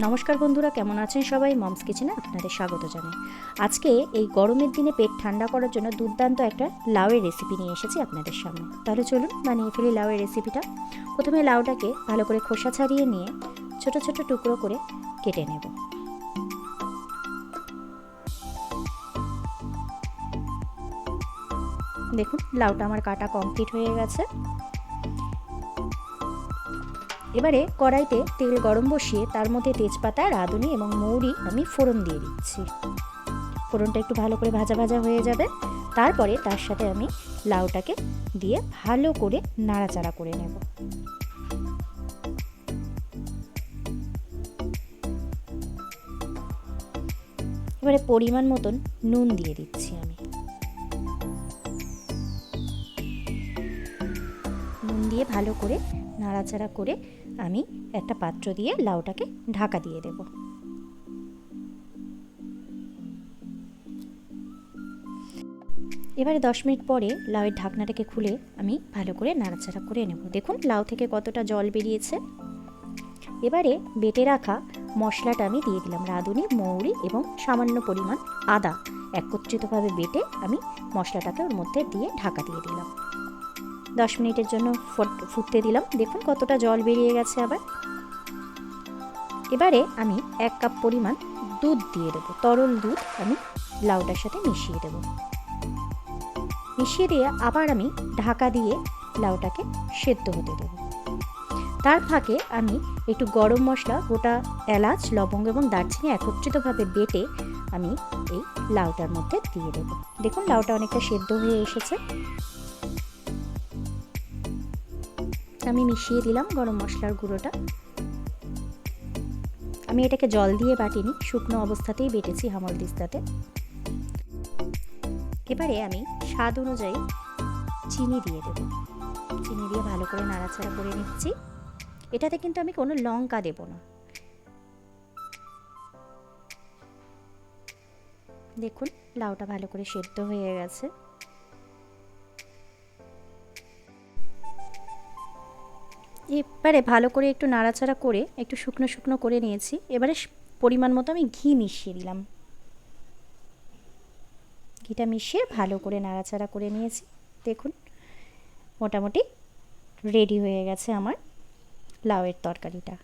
নমস্কার বন্ধুরা, কেমন আছেন সবাই? মমস কিচেনে আপনাদের স্বাগত জানাই। আজকে এই গরমের দিনে পেট ঠান্ডা করার জন্য দুর্দান্ত একটা লাউয়ের রেসিপি নিয়ে এসেছি আপনাদের সামনে। তাহলে চলুন বানিয়ে ফেলি লাউয়ের রেসিপিটা। প্রথমে লাউটাকে ভালো করে খোসা ছাড়িয়ে নিয়ে ছোট ছোট টুকরো করে কেটে নেব। দেখুন, লাউটা আমার কাটা কমপ্লিট হয়ে গেছে। এবারে কড়াইতে তেল গরম বসিয়ে তার মধ্যে তেজপাতা, রাঁধুনি এবং মৌরি আমি ফোড়ন দিয়ে দিচ্ছি। ফোড়নটা একটু ভালো করে ভাজা ভাজা হয়ে যাবে। তারপরে তার সাথে আমি লাউটাকে দিয়ে ভালো করে নাড়াচাড়া করে নেব। এবারে পরিমাণ মতন নুন দিয়ে দিচ্ছি আমি। নুন দিয়ে ভালো করে নাড়াচাড়া করে আমি একটা পাত্র দিয়ে লাউটাকে ঢাকা দিয়ে দেব। এবারে 10 মিনিট পরে লাউয়ের ঢাকনাটাকে খুলে আমি ভালো করে নাড়াচাড়া করে নেব। দেখুন লাউ থেকে কতটা জল বেরিয়েছে। এবারে বেটে রাখা মশলাটা আমি দিয়ে দিলাম। রাঁধুনি, মৌরি এবং সামান্য পরিমাণ আদা একত্রিতভাবে বেটে আমি মশলাটাকে ওর মধ্যে দিয়ে ঢাকা দিয়ে দিলাম। 10 মিনিটের জন্য ফুটতে দিলাম। দেখুন কতটা জল বেরিয়ে গেছে আবার। এবারে আমি 1 কাপ পরিমাণ দুধ দিয়ে দেবো। তরল দুধ আমি লাউটার সাথে মিশিয়ে দেবো। মিশিয়ে দিয়ে আবার আমি ঢাকা দিয়ে লাউটাকে সেদ্ধ হতে দেবো। তার ফাঁকে আমি একটু গরম মশলা, গোটা এলাচ, লবঙ্গ এবং দারচিনি একত্রিতভাবে বেটে আমি এই লাউটার মধ্যে দিয়ে দেবো। দেখুন লাউটা অনেকটা সেদ্ধ হয়ে এসেছে। আমি মিশিয়ে দিলাম গরম মশলার গুঁড়োটা। আমি এটাকে জল দিয়ে বাটিনি, শুকনো অবস্থাতেই বেটেছি হামালদিস্তাতে। এবারে আমি স্বাদ অনুযায়ী চিনি দিয়ে দেব। চিনি দিয়ে ভালো করে নাড়াচাড়া করে নিচ্ছি। এটাতে কিন্তু আমি কোনো লঙ্কা দেব না। দেখুন লাউটা ভালো করে সেদ্ধ হয়ে গেছে। এবারে ভালো করে একটু নাড়াচাড়া করে একটু শুকনো শুকনো করে নিয়েছি। এবারে পরিমাণ মতো আমি ঘি মিশিয়ে দিলাম। ঘিটা মিশিয়ে ভালো করে নাড়াচাড়া করে নিয়েছি। দেখুন মোটামুটি রেডি হয়ে গেছে আমার লাউয়ের তরকারিটা।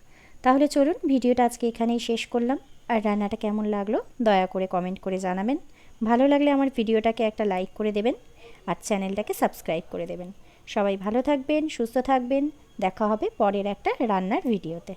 তাহলে চলুন ভিডিওটা আজকে এখানেই শেষ করলাম। আর রান্নাটা কেমন লাগলো দয়া করে কমেন্ট করে জানাবেন। ভালো লাগলে আমার ভিডিওটাকে একটা লাইক করে দেবেন আর চ্যানেলটাকে সাবস্ক্রাইব করে দেবেন। সবাই ভালো থাকবেন, সুস্থ থাকবেন। দেখা হবে পরের একটা রান্নার ভিডিওতে।